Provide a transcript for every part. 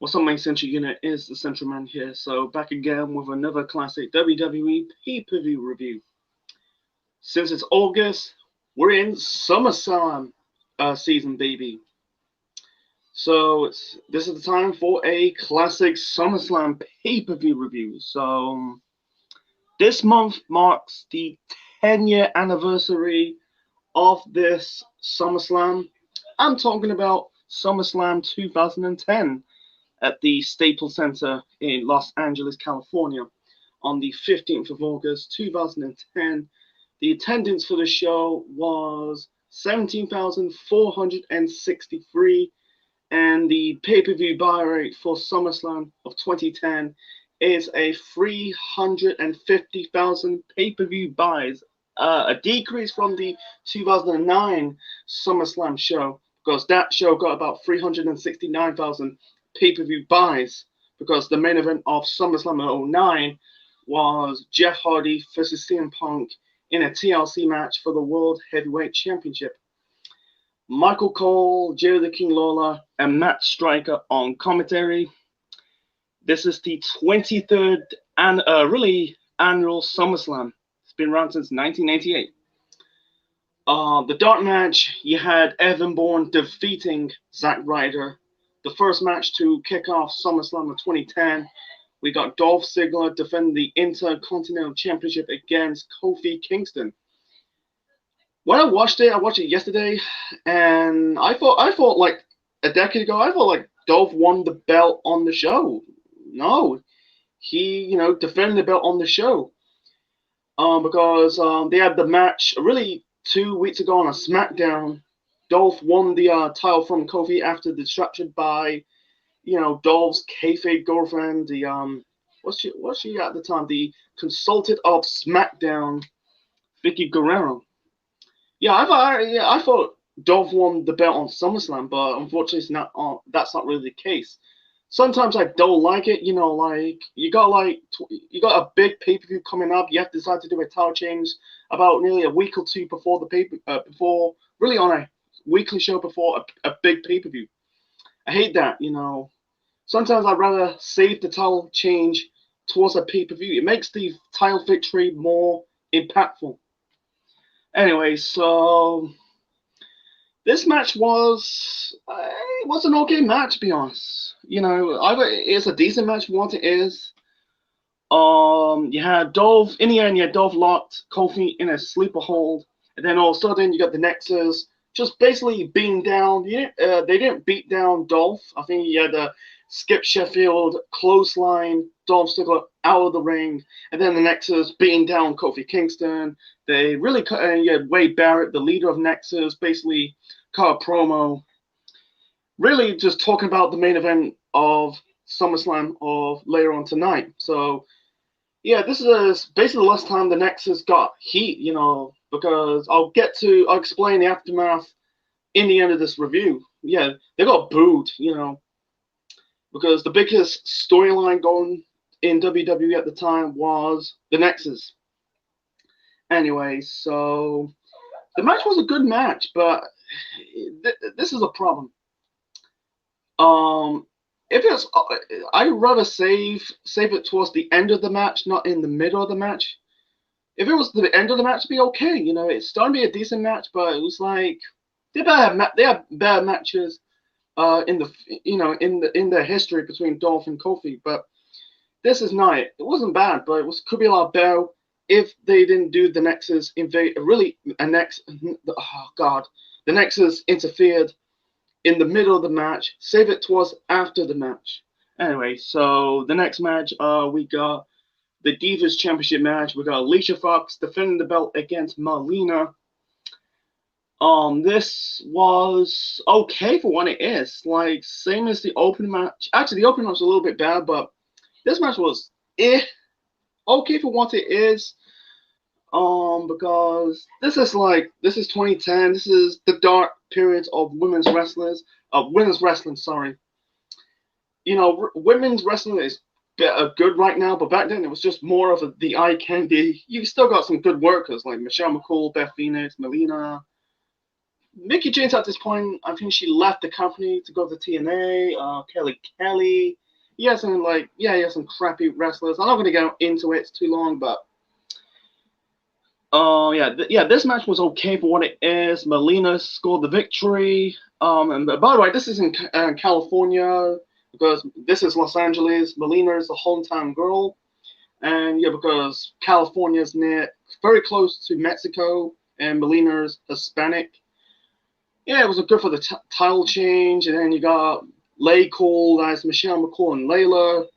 What's up, my central unit is the Central Man here. So back again with another classic WWE pay-per-view review. Since it's August, we're in SummerSlam season, baby. So this is the time for a classic SummerSlam pay-per-view review. So this month marks the 10-year anniversary of this SummerSlam. I'm talking about SummerSlam 2010. At the Staples Center in Los Angeles, California, on the 15th of August 2010. The attendance for the show was 17,463, and the pay-per-view buy rate for SummerSlam of 2010 is a 350,000 pay-per-view buys, a decrease from the 2009 SummerSlam show, because that show got about 369,000 pay-per-view buys, because the main event of SummerSlam 09 was Jeff Hardy versus CM Punk in a TLC match for the World Heavyweight Championship. Michael Cole, Jerry the King Lawler, and Matt Striker on commentary. This is the 23rd and annual SummerSlam. It's been around since 1988. The dark match, you had Evan Bourne defeating Zack Ryder. The first match to kick off SummerSlam of 2010, we got Dolph Ziggler defending the Intercontinental Championship against Kofi Kingston. When I watched it yesterday, and I thought like a decade ago, I thought like Dolph won the belt on the show. No, he defended the belt on the show. Because they had the match really 2 weeks ago on a SmackDown. Dolph won the title from Kofi after the disruption by, Dolph's kayfabe girlfriend, the what's she at the time? The consultant of SmackDown, Vicky Guerrero. Yeah, I thought Dolph won the belt on SummerSlam, but unfortunately, it's not. That's not really the case. Sometimes I don't like it. Like you got a big pay-per-view coming up. You have to decide to do a title change about nearly a week or two before the before really on a weekly show before a big pay-per-view. I hate that, Sometimes I'd rather save the title change towards a pay-per-view. It makes the title victory more impactful. Anyway, so this match was an okay match, to be honest. It's a decent match for what it is. You had Dolph in the end. You had Dolph locked Kofi in a sleeper hold, and then all of a sudden you got the Nexus just basically beating down. They didn't beat down Dolph. I think he had a Skip Sheffield clothesline Dolph Ziggler out of the ring, and then the Nexus beating down Kofi Kingston. They really cut, and you had Wade Barrett, the leader of Nexus, basically cut a promo, really just talking about the main event of SummerSlam of later on tonight. So yeah, this is basically the last time the Nexus got heat, because I'll explain the aftermath in the end of this review. Yeah, they got booed, because the biggest storyline going in WWE at the time was the Nexus. Anyway, so the match was a good match, but this is a problem. I'd rather save it towards the end of the match, not in the middle of the match. If it was the end of the match, it'd be okay. It's starting to be a decent match, but it was like they have bad matches in the history between Dolph and Kofi, but this is not it. It wasn't bad, but could be a lot better if they didn't do the Nexus the Nexus interfered in the middle of the match. Save it towards after the match. Anyway, so the next match, we got the Divas Championship match. We got Alicia Fox defending the belt against Melina. This was okay for what it is. Like, same as the opening match. Actually, the opening match was a little bit bad, but this match was okay for what it is. Because this is 2010. This is the dark period of women's wrestling. Sorry. Women's wrestling is good right now, but back then it was just more of the eye candy. You still got some good workers like Michelle McCool, Beth Phoenix, Melina, Mickey James at this point, I think she left the company to go to TNA. Kelly. He has some he has some crappy wrestlers. I'm not gonna go into it. It's too long, but this match was okay for what it is. Melina scored the victory. And by the way, this is in California because this is Los Angeles. Melina is the hometown girl, and yeah, because California is very close to Mexico, and Melina's Hispanic. Yeah, it was good for the title change, and then you got Lay Cole, that's Michelle McCool and Layla.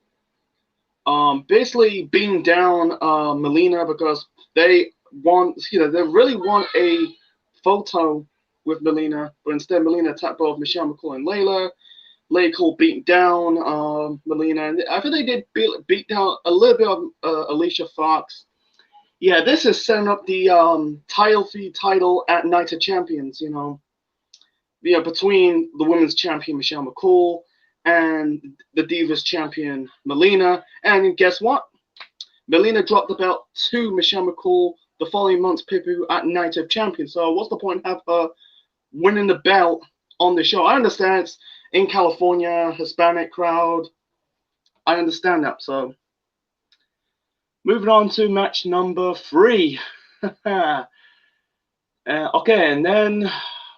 Basically beating down Melina because they really want a photo with Melina, but instead Melina attacked both Michelle McCool and Layla. Lay Cole beat down Melina, and I think they did beat down a little bit of Alicia Fox. Yeah, this is setting up the title at Night of Champions, between the women's champion Michelle McCool and the Divas champion Melina. And guess what? Melina dropped the belt to Michelle McCool the following month's pay-per-view at Night of Champions. So what's the point of her winning the belt on the show? I understand it's in California, Hispanic crowd. I understand that. So moving on to match number 3. Okay, and then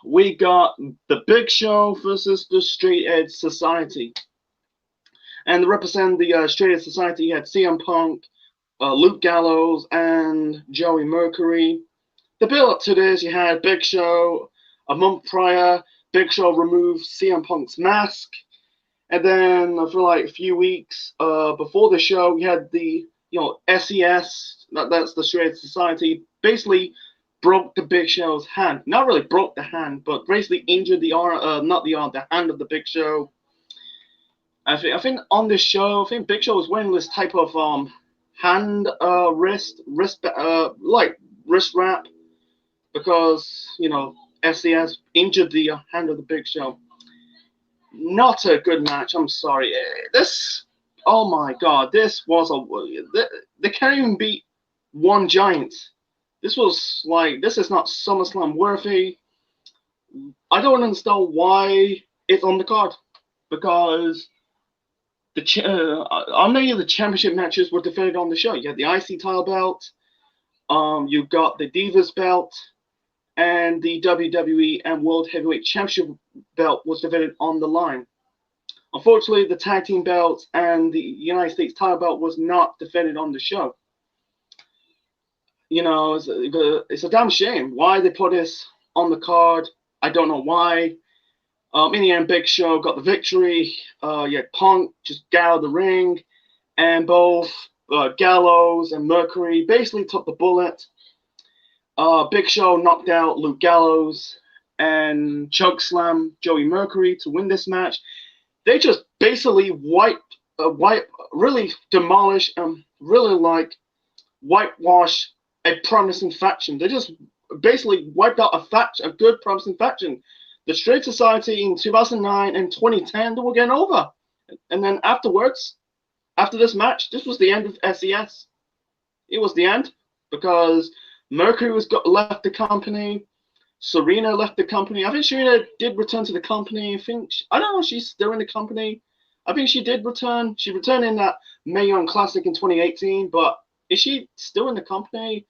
we got the Big Show versus the Straight Edge Society. And to represent the Straight Edge Society, you had CM Punk, Luke Gallows, and Joey Mercury. The build up to this, you had Big Show. A month prior, Big Show removed CM Punk's mask. And then for like a few weeks before the show, we had the SES, that's the Straight Edge Society, basically broke the Big Show's hand. Not really broke the hand, but basically injured the hand of the Big Show. I think on this show, I think Big Show was wearing this type of hand wrist wrap because SES injured the hand of the Big Show. Not a good match. I'm sorry. Oh my God, this was they can't even beat one giant. This is not SummerSlam worthy. I don't understand why it's on the card because many of the championship matches were defended on the show. You had the IC title belt, you got the Divas belt, and the WWE and World Heavyweight Championship belt was defended on the line. Unfortunately, the tag team belts and the United States title belt was not defended on the show. It's a damn shame why they put this on the card. I don't know why. In the end, Big Show got the victory. Punk just got out of the ring, and both Gallows and Mercury basically took the bullet. Big Show knocked out Luke Gallows and chokeslam Joey Mercury to win this match. They just basically really demolish whitewash a promising faction. They just basically wiped out a good promising faction. The Straight Society in 2009 and 2010, they were getting over. And then afterwards, after this match, this was the end of SES. It was the end because Mercury left the company. Serena left the company. I think Serena did return to the company. I don't know if she's still in the company. I think she did return. She returned in that Mae Young Classic in 2018, but is she still in the company?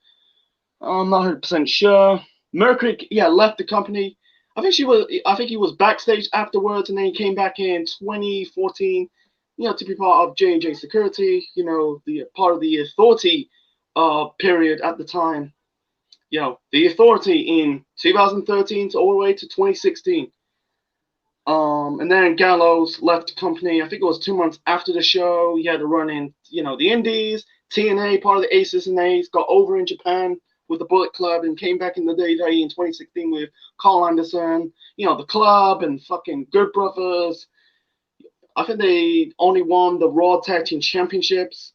I'm not 100% sure. Mercury, left the company. I think he was backstage afterwards, and then he came back in 2014, to be part of J&J Security, the part of the Authority period at the time. The Authority in 2013 all the way to 2016. And then Gallows left the company. I think it was 2 months after the show. He had to run in, the Indies, TNA, part of the Aces and A's, got over in Japan with the Bullet Club and came back in the WWE in 2016 with Carl Anderson, the Club and fucking Good Brothers. I think they only won the Raw Tag Team Championships.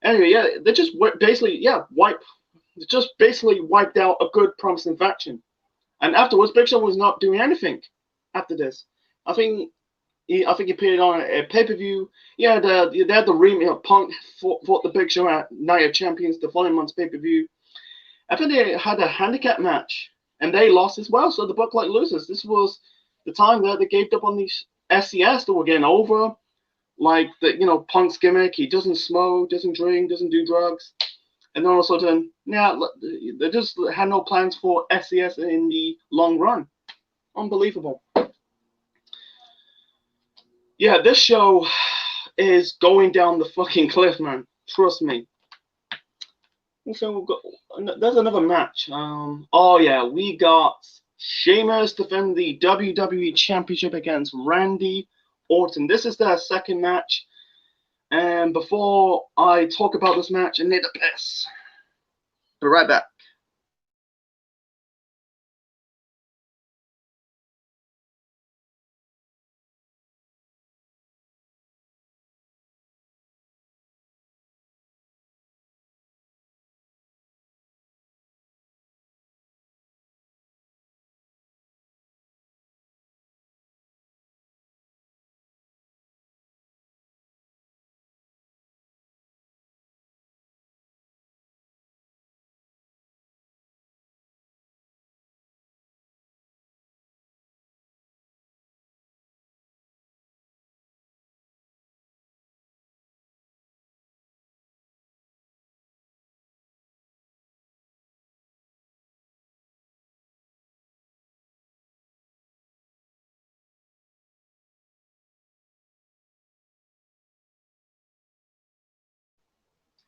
Anyway, they just basically wiped out a good promising faction. And afterwards, Big Show was not doing anything after this. I think he appeared on a pay-per-view. They had the remake. Punk fought the Big Show at Night of Champions, the following month's pay-per-view. I think they had a handicap match and they lost as well. So the Buck Light loses. This was the time that they gave up on these SCS that were getting over. Like Punk's gimmick, he doesn't smoke, doesn't drink, doesn't do drugs. And then all of a sudden, they just had no plans for SCS in the long run. Unbelievable. Yeah, this show is going down the fucking cliff, man. Trust me. So there's another match. Oh yeah, we got Sheamus defending the WWE Championship against Randy Orton. This is their second match. And before I talk about this match, I need a piss. Be right back.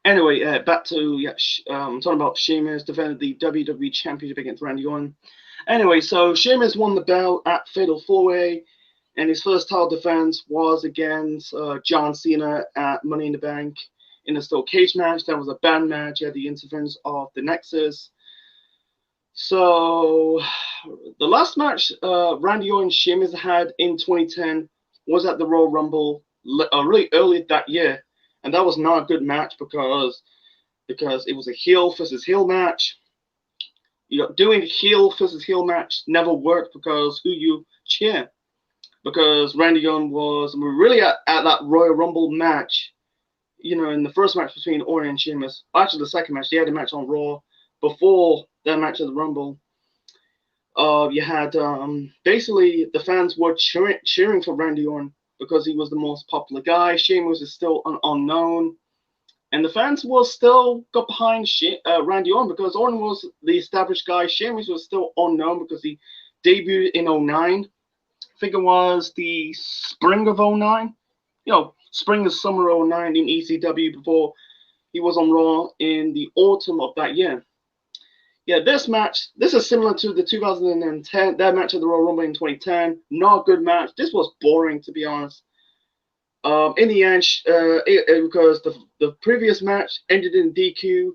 Anyway, back to I'm talking about Sheamus defended the WWE Championship against Randy Orton. Anyway, so Sheamus won the belt at Fatal 4-Way, and his first title defense was against John Cena at Money in the Bank in a steel cage match. That was a bad match. He had the interference of the Nexus. So the last match Randy Orton and Sheamus had in 2010 was at the Royal Rumble really early that year. And that was not a good match because it was a heel versus heel match. Doing heel versus heel match never worked because who you cheer. Because Randy Orton was really at that Royal Rumble match, in the first match between Orton and Sheamus. Actually, the second match, they had a match on Raw before their match at the Rumble. You had basically the fans were cheering for Randy Orton because he was the most popular guy. Sheamus is still unknown. And the fans will still go behind Randy Orton because Orton was the established guy. Sheamus was still unknown because he debuted in 09. I think it was the spring of 09. Spring and summer 09 in ECW before he was on Raw in the autumn of that year. Yeah, this is similar to the 2010, that match at the Royal Rumble in 2010. Not a good match. This was boring, to be honest. In the end, because the previous match ended in DQ,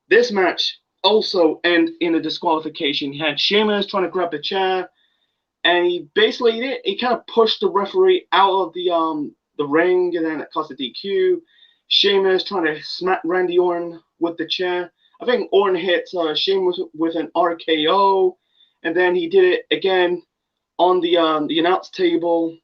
this match also ended in a disqualification. He had Sheamus trying to grab the chair, and he basically kind of pushed the referee out of the ring, and then it caused a DQ. Sheamus trying to smack Randy Orton with the chair. I think Orton hit Sheamus with an RKO, and then he did it again on the announce table.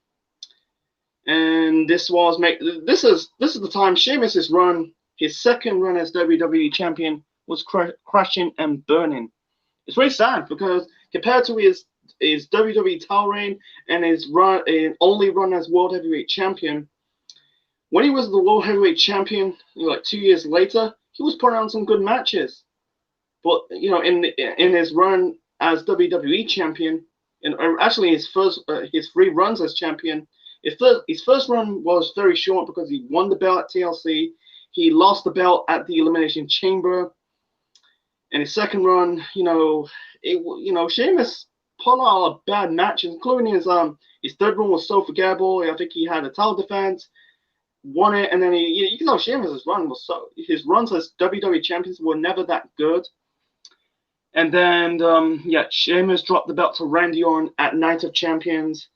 And this is the time Sheamus's run, his second run as WWE champion, was crashing and burning. It's very sad because compared to his WWE title reign and his only run as World Heavyweight Champion, when he was the World Heavyweight Champion, like 2 years later, he was putting on some good matches. But in his run as WWE Champion, and actually his 3 runs as champion. His first run was very short because he won the belt at TLC. He lost the belt at the Elimination Chamber. And his second run, Sheamus put on a lot of bad matches, including his third run was so forgettable. I think he had a title defense, won it, and then Sheamus's run was his runs as WWE champions were never that good. And then Sheamus dropped the belt to Randy Orton at Night of Champions.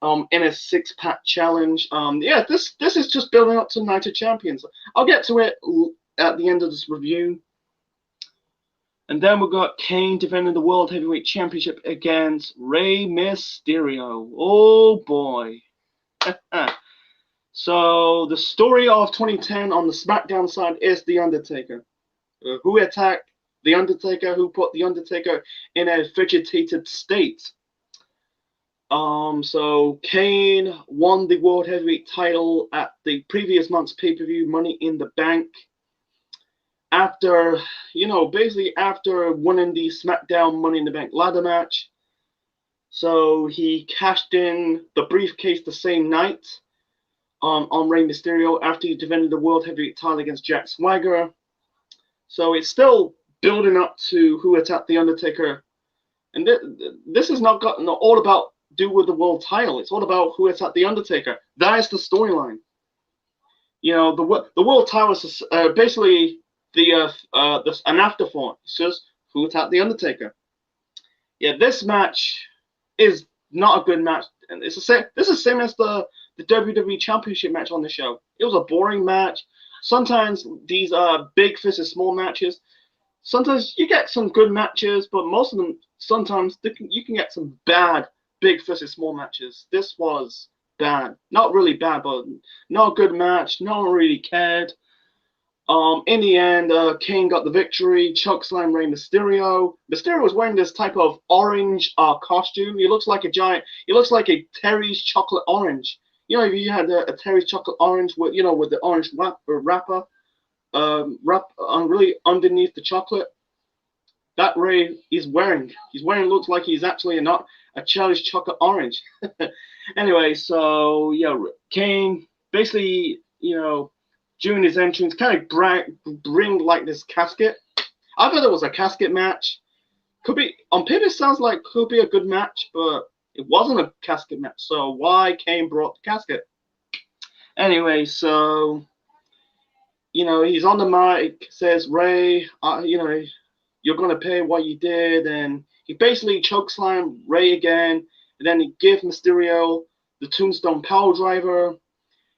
In a 6-pack challenge. This is just building up to Night of Champions. I'll get to it at the end of this review. And then we've got Kane defending the World Heavyweight Championship against Rey Mysterio. Oh boy. So the story of 2010 on the SmackDown side is The Undertaker, who attacked The Undertaker, who put The Undertaker in a vegetated state. So Kane won the World Heavyweight title at the previous month's pay-per-view Money in the Bank. After, basically after winning the SmackDown Money in the Bank ladder match. So he cashed in the briefcase the same night on Rey Mysterio after he defended the World Heavyweight title against Jack Swagger. So it's still building up to who attacked The Undertaker. And this is not all about do with the world title. It's all about who attacked The Undertaker. That is the storyline. The world title is basically an afterthought. It's just who attacked The Undertaker. Yeah, this match is not a good match. And it's the same. This is the same as the WWE Championship match on the show. It was a boring match. Sometimes these big versus small matches. Sometimes you get some good matches, but most of them sometimes you can get some bad big versus small matches. This was bad. Not really bad, but not a good match. No one really cared. In the end, Kane got the victory. Chokeslam Rey Mysterio. Mysterio was wearing this type of orange costume. He looks like a giant. He looks like a Terry's chocolate orange. If you had a Terry's chocolate orange with with the orange wrapper, really underneath the chocolate. That Ray he's wearing looks like he's actually not a Cherry's chocolate orange. Anyway, so yeah, Kane basically during his entrance kind of bring like this casket. I thought it was a casket match. Could be on paper. Sounds like could be a good match, but it wasn't a casket match. So why Kane brought the casket? Anyway, so he's on the mic, says Ray, you're gonna pay what you did, and he basically chokeslam Ray again, and then he gives Mysterio the Tombstone Power Driver,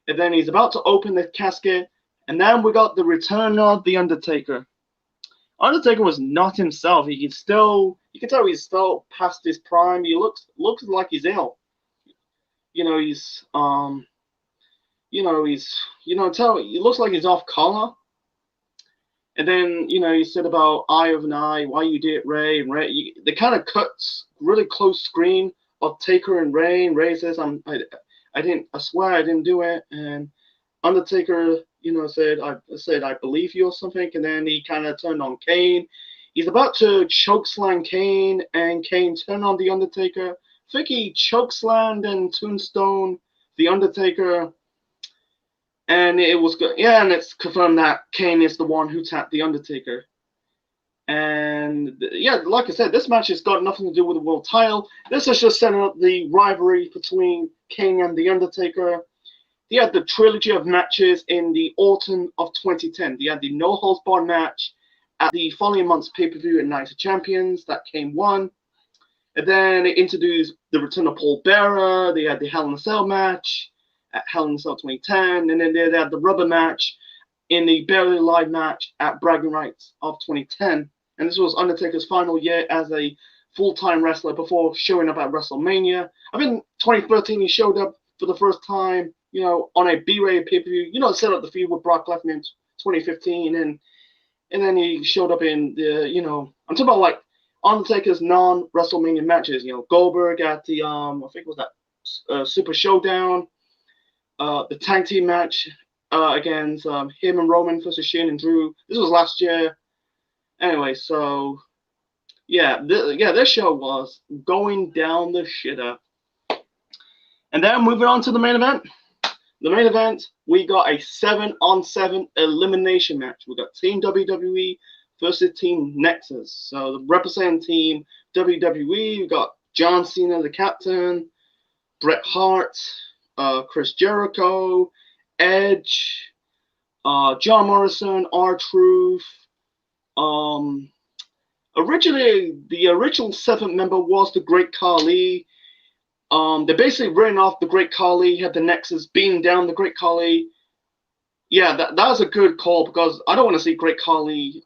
and then he's about to open the casket, and then we got the return of the Undertaker. Undertaker was not himself. You can tell he's still past his prime. He looks like he's ill. He looks like he's off color. And then, he said about eye of an eye, why you did it, Ray. And Ray, they kind of cuts really close screen of Taker and Ray. And Ray says, I swear I didn't do it. And Undertaker, said, I believe you or something. And then he kind of turned on Kane. He's about to chokeslam Kane, and Kane turned on the Undertaker. I think he chokeslammed and tombstone the Undertaker. And it was good. Yeah, and it's confirmed that Kane is the one who tapped the Undertaker. And yeah, like I said, this match has got nothing to do with the world title. This is just setting up the rivalry between Kane and the Undertaker. They had the trilogy of matches in the autumn of 2010. They had the No Holds Barred match at the following month's pay-per-view at Night of Champions that Kane won. And then they introduced the return of Paul Bearer. They had the Hell in a Cell match at Hell in a Cell 2010, and then they had the rubber match in the Barely Alive match at Bragging Rights of 2010. And this was Undertaker's final year as a full-time wrestler before showing up at WrestleMania. I think 2013 he showed up for the first time, on a B-rated pay-per-view. Set up the feud with Brock Lesnar in 2015, and then he showed up in the, I'm talking about like Undertaker's non-WrestleMania matches. Goldberg at the I think it was that Super Showdown. The tag team match against him and Roman versus Shane and Drew. This was last year. Anyway, so yeah, this show was going down the shitter. And then moving on to the main event. The main event, we got a 7-on-7 elimination match. We got Team WWE versus Team Nexus. So the representing Team WWE, we got John Cena, the captain, Bret Hart, Chris Jericho, Edge, John Morrison, R-Truth. Originally, the original seventh member was the Great Khali. They basically ran off the Great Khali, had the Nexus beam down the Great Khali. Yeah, that was a good call, because I don't want to see Great Khali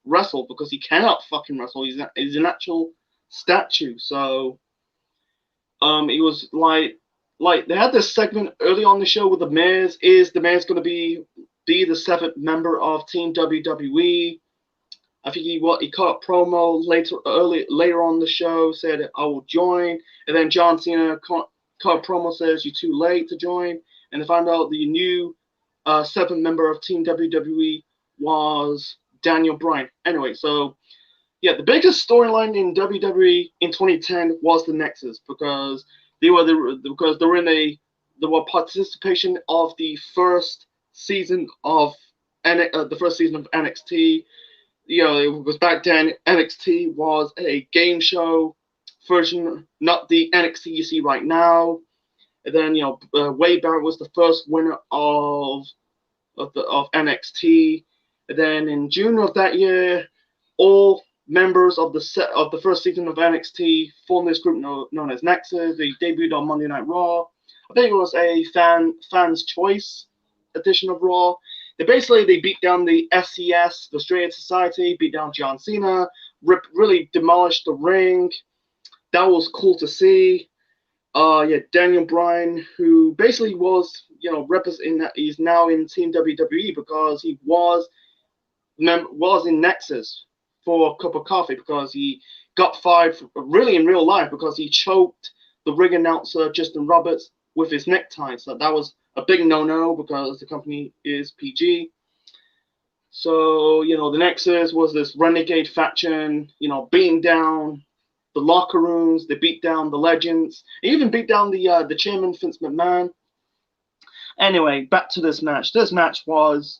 wrestle, because he cannot fucking wrestle. He's an actual statue. So it was like they had this segment early on the show with the Miz. Is the Miz going to be the seventh member of Team WWE? I think he cut a promo later on the show, said I will join, and then John Cena cut a promo, says you're too late to join, and they found out the new seventh member of Team WWE was Daniel Bryan. Anyway, so yeah, the biggest storyline in WWE in 2010 was the Nexus because they were they were participation of the first season of NXT. You know, it was back then NXT was a game show version, not the NXT you see right now. And then Wade Barrett was the first winner of NXT. And then in June of that year, all members of the first season of NXT formed this group known as Nexus. They debuted on Monday Night Raw. I think it was a fans' choice edition of Raw. They beat down the SCS, the Straight Edge Society, beat down John Cena, really demolished the ring. That was cool to see. Daniel Bryan, who basically was, representing that he's now in Team WWE because he was in Nexus for a cup of coffee because he got fired really in real life because he choked the ring announcer Justin Roberts with his necktie. So that was a big no-no because the company is PG. So, the Nexus was this renegade faction, beating down the locker rooms. They beat down the legends. They even beat down the chairman, Vince McMahon. Anyway, back to this match. This match was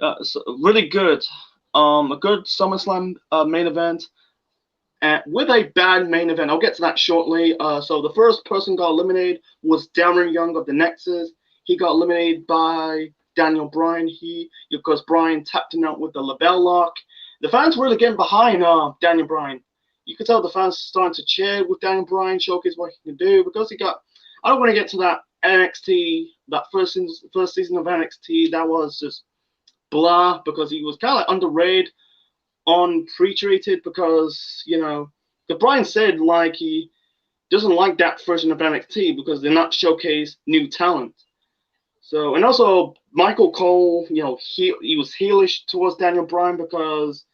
really good. A good SummerSlam main event. With a bad main event. I'll get to that shortly. So the first person got eliminated was Darren Young of the Nexus. He got eliminated by Daniel Bryan. Because Bryan tapped him out with the label lock. The fans were really getting behind Daniel Bryan. You could tell the fans starting to cheer with Daniel Bryan, showcase what he can do because he got. I don't want to get to that NXT, that first season of NXT. That was just blah because he was kind of underrated, pre-treated because the Bryan said he doesn't like that version of NXT because they're not showcase new talent. So, and also Michael Cole, he was heelish towards Daniel Bryan because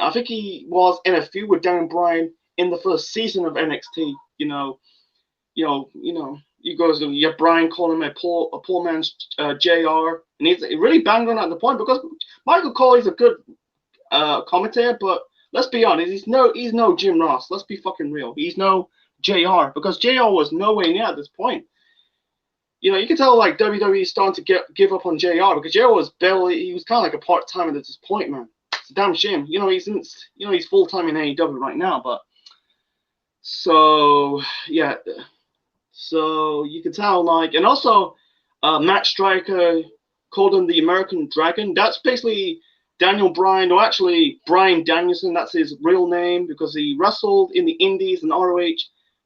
I think he was in a feud with Daniel Bryan in the first season of NXT. He goes, Bryan calling him a poor man's JR, and he's really banged on at the point because Michael Cole is a good commentator, but let's be honest, he's no Jim Ross. Let's be fucking real. He's no JR because JR was nowhere near at this point. You can tell WWE is starting to give up on JR because JR was he was kind of like a part timer at this point, man. It's a damn shame. He's full time in AEW right now, but so yeah. So you can tell and also Matt Striker called him the American Dragon. That's basically Daniel Bryan, or actually Bryan Danielson. That's his real name because he wrestled in the Indies and ROH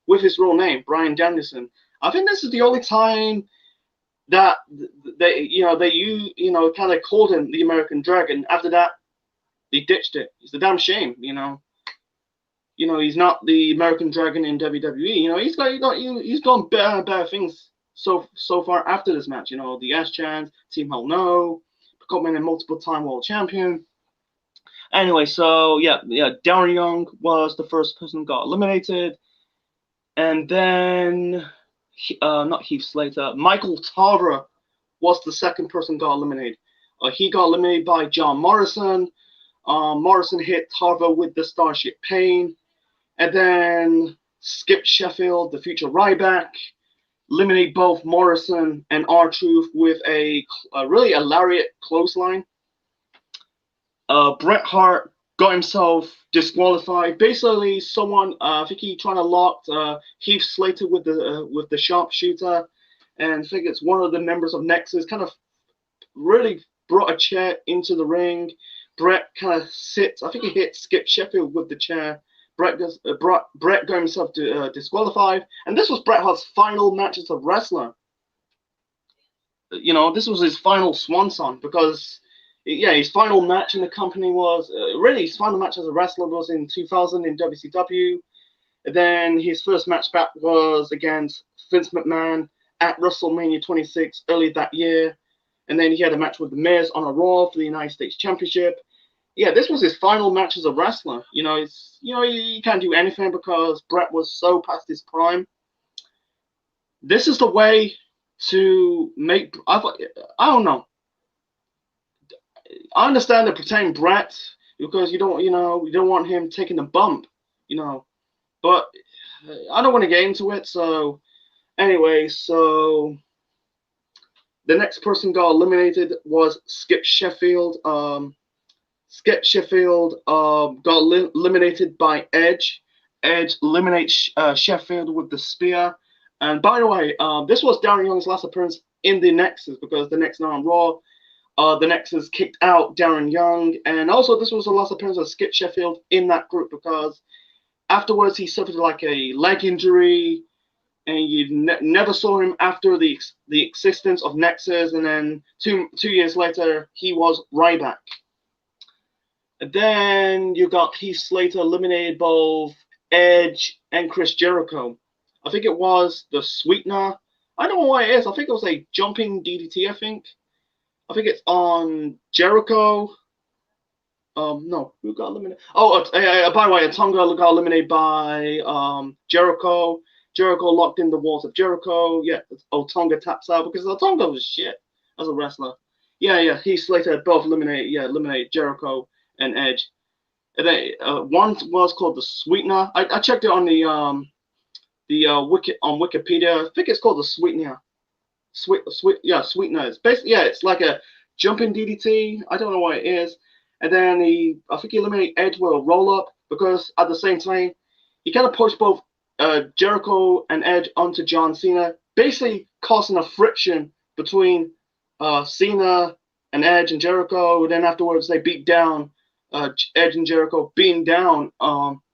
with his real name, Bryan Danielson. I think this is the only time that they kind of called him the American Dragon. After that, they ditched it. It's a damn shame, he's not the American Dragon in WWE. He's done better things so far after this match. The Ash Chance, Team Hell No, becoming a multiple-time world champion. Anyway, so Darren Young was the first person who got eliminated, and then not Heath Slater, Michael Tarver was the second person got eliminated. He got eliminated by John Morrison. Morrison hit Tarver with the Starship Pain. And then Skip Sheffield, the future Ryback, eliminated both Morrison and R-Truth with a lariat clothesline. Bret Hart got himself disqualified. Basically, someone, I think he trying to lock Heath Slater with the sharpshooter, and I think it's one of the members of Nexus kind of really brought a chair into the ring. Bret kind of sits. I think he hit Skip Sheffield with the chair. Bret got himself disqualified, and this was Bret Hart's final match as a wrestler. This was his final swan song because, his final match in the company was his final match as a wrestler was in 2000 in WCW. And then his first match back was against Vince McMahon at WrestleMania 26 early that year. And then he had a match with The Miz on a Raw for the United States Championship. yeah, this was his final match as a wrestler. He can't do anything because Brett was so past his prime. This is the way to make. I don't know. I understand they're protecting Brett because you don't want him taking a bump, you know. But I don't want to get into it. So anyway, so the next person got eliminated was Skip Sheffield. Skip Sheffield got eliminated by Edge. Edge eliminates Sheffield with the spear. And by the way, this was Darren Young's last appearance in the Nexus because the next night on Raw, the Nexus kicked out Darren Young. And also, this was the last appearance of Skip Sheffield in that group because afterwards he suffered like a leg injury, and you never saw him after the existence of Nexus. And then two years later, he was Ryback. And then you got Heath Slater eliminated both Edge and Chris Jericho. I think it was the Sweetener. I don't know what it is. I think it was a jumping DDT, I think it's on Jericho. No, who got eliminated? Oh, by the way, Otunga got eliminated by Jericho. Jericho locked in the walls of Jericho. Yeah, Otunga taps out because Otunga was shit as a wrestler. Yeah. Heath Slater both eliminate Jericho and Edge. And then one was called the Sweetener. I checked it on on Wikipedia. I think it's called the Sweetener. Sweetener. It's basically it's like a jumping DDT. I don't know what it is. And then I think he eliminated Edge with a roll up because at the same time he kind of pushed both Jericho and Edge onto John Cena, basically causing a friction between Cena and Edge and Jericho. Then afterwards they beat down Edge and Jericho, beating down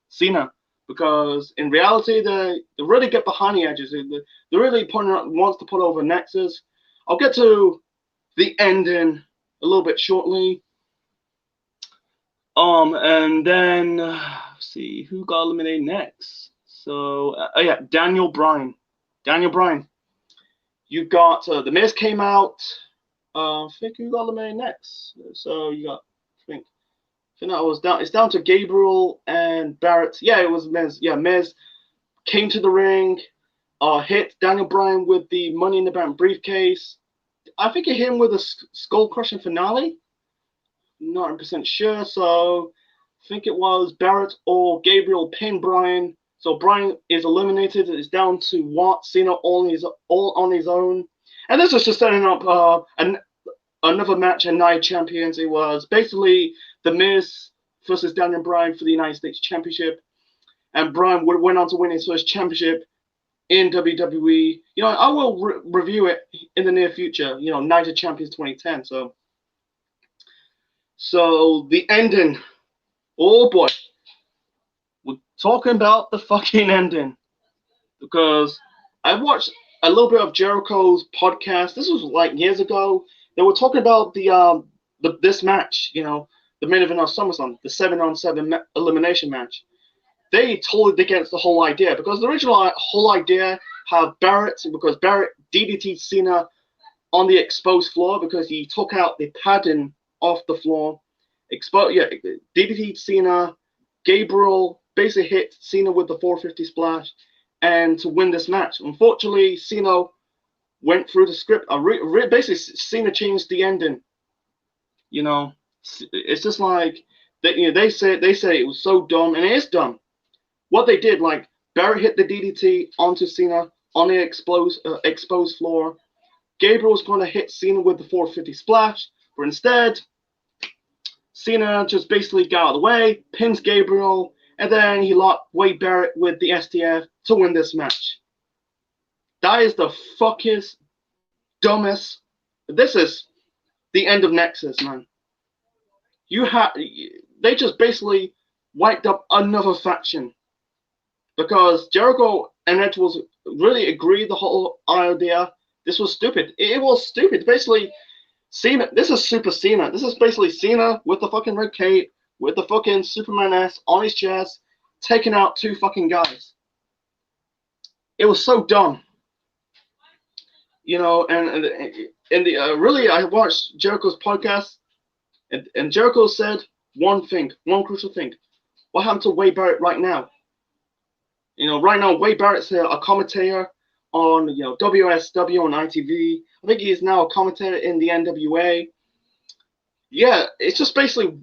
Cena. Because in reality, they really get behind the edges. They really wants to put over Nexus. I'll get to the ending a little bit shortly. And then let's see who got eliminated next. So Daniel Bryan. You got the Miz came out. I think who got eliminated next. So you got I think that was down. It's down to Gabriel and Barrett. Yeah, it was Miz. Yeah, Miz came to the ring, hit Daniel Bryan with the Money in the Bank briefcase. I think it hit him with a skull crushing finale. Not 100% sure. So I think it was Barrett or Gabriel pinned Bryan. So Bryan is eliminated. It's down to Watt, Cena all on his own. And this was just setting up another match at Night Champions. It was basically The Miz versus Daniel Bryan for the United States Championship. And Bryan went on to win his first championship in WWE. I will review it in the near future. Night of Champions 2010. So the ending. Oh boy. We're talking about the fucking ending. Because I watched a little bit of Jericho's podcast. This was like years ago. They were talking about this match, the main event of SummerSlam, the 7-on-7 elimination match. They totally against the whole idea because the original whole idea had Barrett, because Barrett DDT'd Cena on the exposed floor because he took out the padding off the floor. DDT'd Cena. Gabriel basically hit Cena with the 450 splash and to win this match. Unfortunately, Cena went through the script. Basically, Cena changed the ending. It's just like they say it was so dumb, and it is dumb. What they did, like Barrett hit the DDT onto Cena on the exposed floor. Gabriel was going to hit Cena with the 450 splash, but instead, Cena just basically got out of the way, pins Gabriel, and then he locked Wade Barrett with the STF to win this match. That is the fuckiest, dumbest. This is the end of Nexus, man. They just basically wiped up another faction because Jericho and Edge was really agreed the whole idea. This was stupid. It was stupid. Basically, Cena. This is Super Cena. This is basically Cena with the fucking red cape, with the fucking Superman S on his chest, taking out two fucking guys. It was so dumb. And really, I watched Jericho's podcast, and Jericho said one thing, one crucial thing. What happened to Wade Barrett right now? Right now Wade Barrett's a commentator on WSW on ITV. I think he is now a commentator in the NWA. Yeah, it's just basically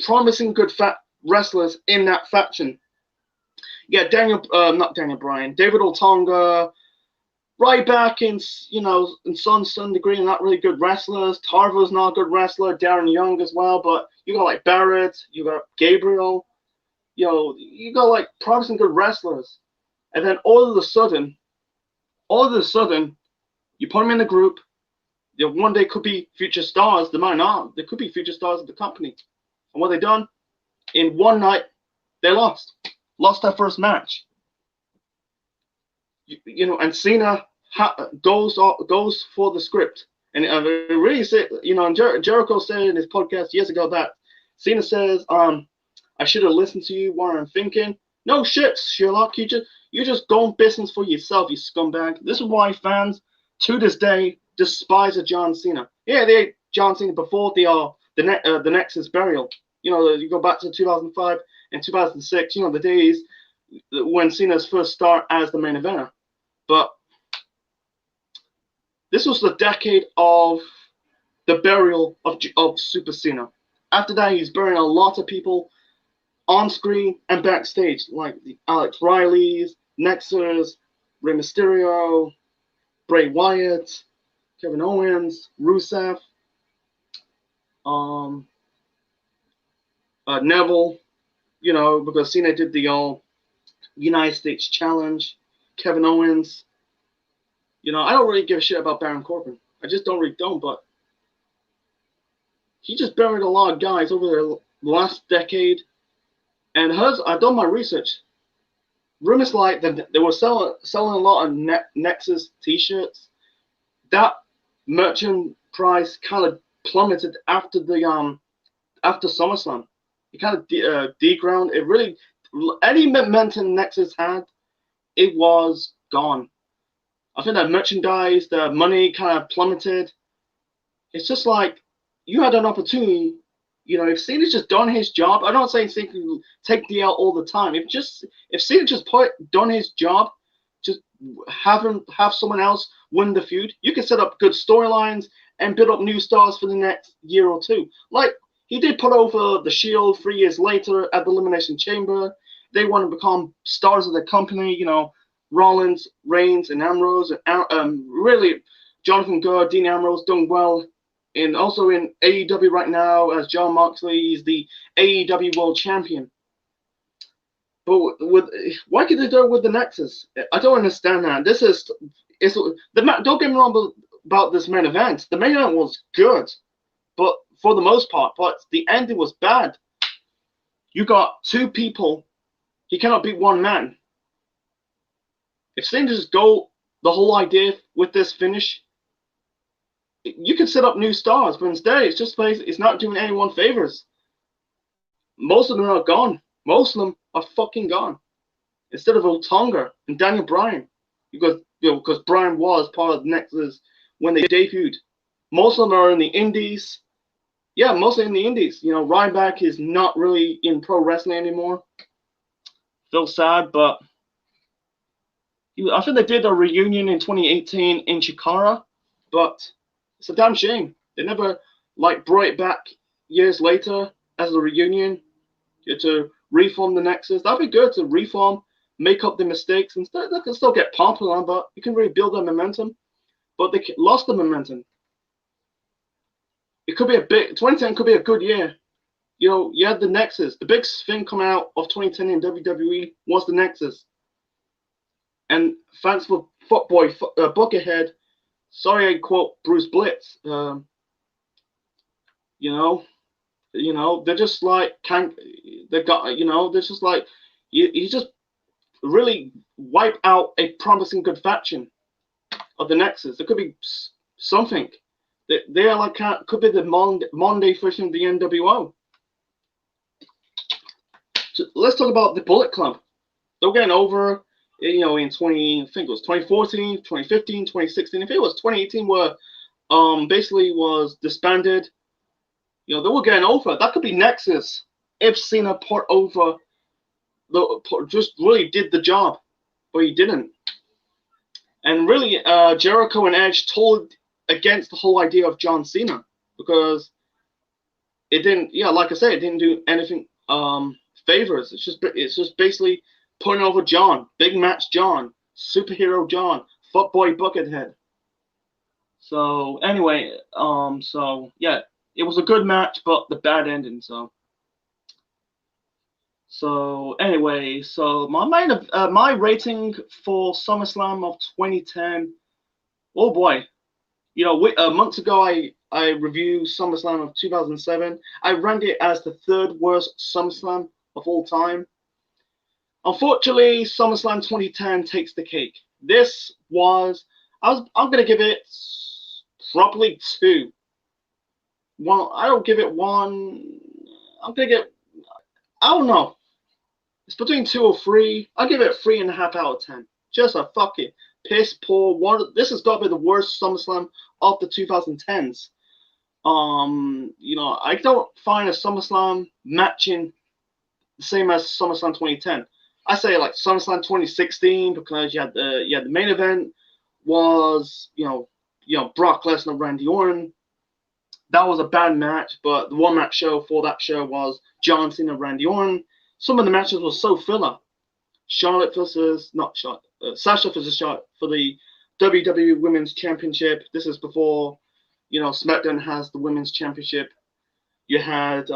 promising good wrestlers in that faction. Yeah, not Daniel Bryan, David Otunga, Ryback in some degree, not really good wrestlers. Tarver's not a good wrestler. Darren Young as well, but you got like Barrett, you got Gabriel, you got like promising good wrestlers, and then all of a sudden, you put them in a group. One day could be future stars. They might not. They could be future stars of the company. And what they done in one night, they lost their first match. And Cena goes for the script, and really said, and Jericho said in his podcast years ago that Cena says, I should have listened to you while I'm thinking. No shit, Sherlock. You just go business for yourself, you scumbag. This is why fans to this day despise a John Cena. Yeah, they hate John Cena before the Nexus burial. You go back to 2005 and 2006. The days when Cena's first start as the main eventer. But this was the decade of the burial of Super Cena. After that, he's burying a lot of people on screen and backstage, like the Alex Rileys, Nexus, Rey Mysterio, Bray Wyatt, Kevin Owens, Rusev, Neville, because Cena did the United States Challenge, Kevin Owens. I don't really give a shit about Baron Corbin. I just don't, but he just buried a lot of guys over the last decade. And I've done my research. Rumors like that they were selling a lot of Nexus t-shirts. That merchant price kind of plummeted after SummerSlam. It kind of deground. It really, any momentum Nexus had, it was gone. I think that merchandise, the money kind of plummeted. It's just like you had an opportunity. If Cena's just done his job, I'm not saying Cena can take the L all the time. If Cena just done his job, just have someone else win the feud, you can set up good storylines and build up new stars for the next year or two. Like he did put over the Shield 3 years later at the Elimination Chamber. They want to become stars of the company. Rollins, Reigns, and Ambrose, and really Jonathan Good, Dean Ambrose doing well. And also in AEW right now, as Jon Moxley is the AEW World Champion. But why could they do it with the Nexus? I don't understand that. Don't get me wrong about this main event. The main event was good, but for the most part, but the ending was bad. You got two people. You cannot beat one man. If Cena just go the whole idea with this finish, you could set up new stars, but instead it's not doing anyone favors. Most of them are gone. Most of them are fucking gone. Instead of Otunga and Daniel Bryan, because Bryan was part of the Nexus when they debuted. Most of them are in the Indies. Yeah, mostly in the Indies. Ryback is not really in pro wrestling anymore. Feel sad, but I think they did a reunion in 2018 in Chikara, but it's a damn shame. They never brought it back years later as a reunion to reform the Nexus. That'd be good to reform, make up the mistakes, and they can still get popular, but you can really build their momentum. But they lost the momentum. It could be 2010 could be a good year. You had the Nexus. The big thing coming out of 2010 in WWE was the Nexus. And thanks for Fuckboy Buckethead. Sorry, I quote Bruce Blitz. They're just like they're just like you just really wipe out a promising good faction of the Nexus. There could be something. They are like could be the Monday version of the NWO. So let's talk about the Bullet Club. They're getting over. In I think it was 2014, 2015, 2016. I think it was 2018 where basically was disbanded. You know, they were getting over. That could be Nexus if Cena put over, just really did the job, but he didn't. And really, Jericho and Edge told against the whole idea of John Cena because it didn't. Yeah, like I said, it didn't do anything favors. It's just basically putting over John, big match John, superhero John, fuckboy Buckethead. So anyway, so yeah, it was a good match, but the bad ending. So anyway, so my rating for SummerSlam of 2010. Oh boy, you know, months ago I reviewed SummerSlam of 2007. I ranked it as the third worst SummerSlam of all time. Unfortunately, SummerSlam 2010 takes the cake. This was I'm gonna give it probably 2. Well, I don't give it 1. I'm gonna get, I don't know. It's between 2 or 3. I'll give it 3.5 out of 10. Just a fucking piss poor one. This has got to be the worst SummerSlam of the 2010s. You know, I don't find a SummerSlam matching the same as SummerSlam 2010. I say like SummerSlam 2016 because you had the main event was you know Brock Lesnar, Randy Orton. That was a bad match, but the one match show for that show was John Cena, Randy Orton. Some of the matches were so filler. Sasha versus Charlotte for the WWE Women's Championship. This is before, you know, SmackDown has the Women's Championship. You had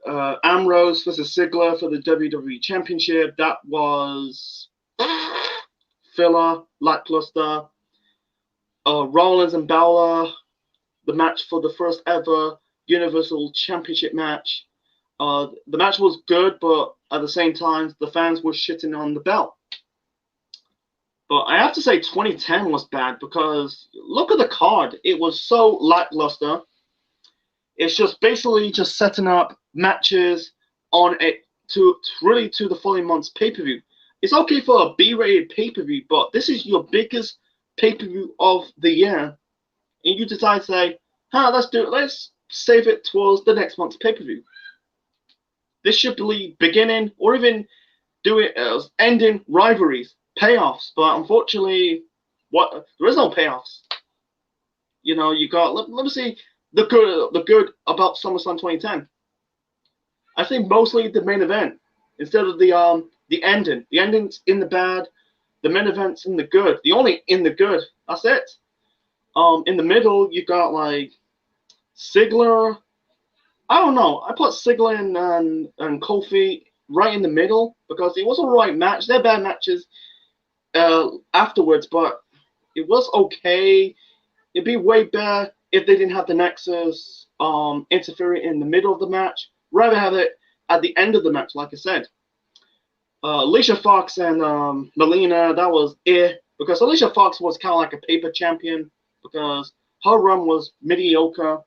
Ambrose versus Ziggler for the WWE Championship. That was filler, lackluster. Rollins and Balor, the match for the first ever Universal Championship match. The match was good, but at the same time, the fans were shitting on the belt. But I have to say 2010 was bad because look at the card. It was so lackluster. It's just basically just setting up matches on it to the following month's pay-per-view. It's okay for a B-rated pay-per-view, but this is your biggest pay-per-view of the year. And you decide to say, let's save it towards the next month's pay-per-view. This should be beginning or even do it as ending rivalries, payoffs. But unfortunately, there is no payoffs. You know, you got let me see the good about SummerSlam 2010. I think mostly the main event instead of the ending. The ending's in the bad, the main event's in the good. The only in the good. That's it. In the middle you got like Ziggler. I don't know. I put Ziggler and Kofi right in the middle because it was a right match. They're bad matches afterwards, but it was okay. It'd be way better if they didn't have the Nexus interfering in the middle of the match. Rather have it at the end of the match, like I said. Alicia Fox and Melina, that was it. Because Alicia Fox was kind of like a paper champion because her run was mediocre.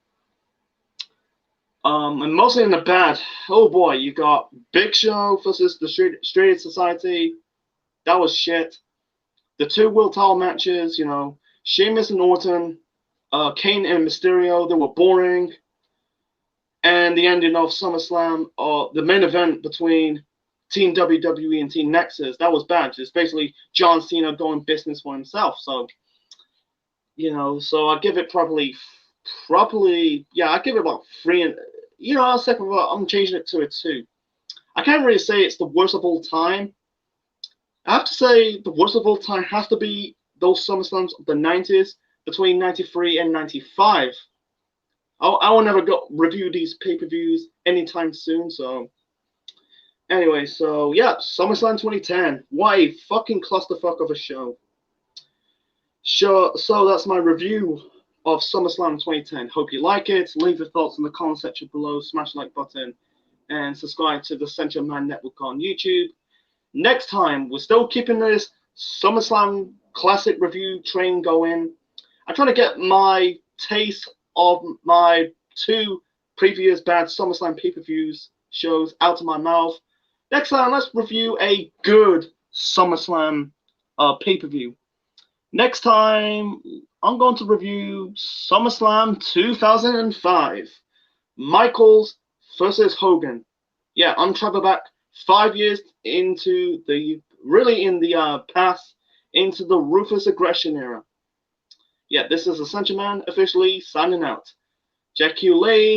And mostly in the bad. Oh boy, you got Big Show versus the Straight Society. That was shit. The 2 World Title matches, you know, Sheamus and Orton, Kane and Mysterio, they were boring. And the ending of SummerSlam, the main event between Team WWE and Team Nexus, that was bad. It's basically John Cena going business for himself. So, you know, so I give it probably, yeah, I give it about 3 and, you know, I'm changing it to a 2. I can't really say it's the worst of all time. I have to say the worst of all time has to be those SummerSlams of the 90s, between 93 and 95. I will never review these pay-per-views anytime soon, so anyway, so yeah, SummerSlam 2010. What a fucking clusterfuck of a show. Sure, so that's my review of SummerSlam 2010. Hope you like it. Leave your thoughts in the comment section below. Smash the like button and subscribe to the Central Man Network on YouTube. Next time, we're still keeping this SummerSlam classic review train going. I'm trying to get my taste of my 2 previous bad SummerSlam pay-per-views shows out of my mouth. Next time, let's review a good SummerSlam pay-per-view. Next time, I'm going to review SummerSlam 2005. Michaels versus Hogan. Yeah, I'm traveling back 5 years into the past, into the ruthless aggression era. Yeah, this is Essential Man officially signing out. Check you later.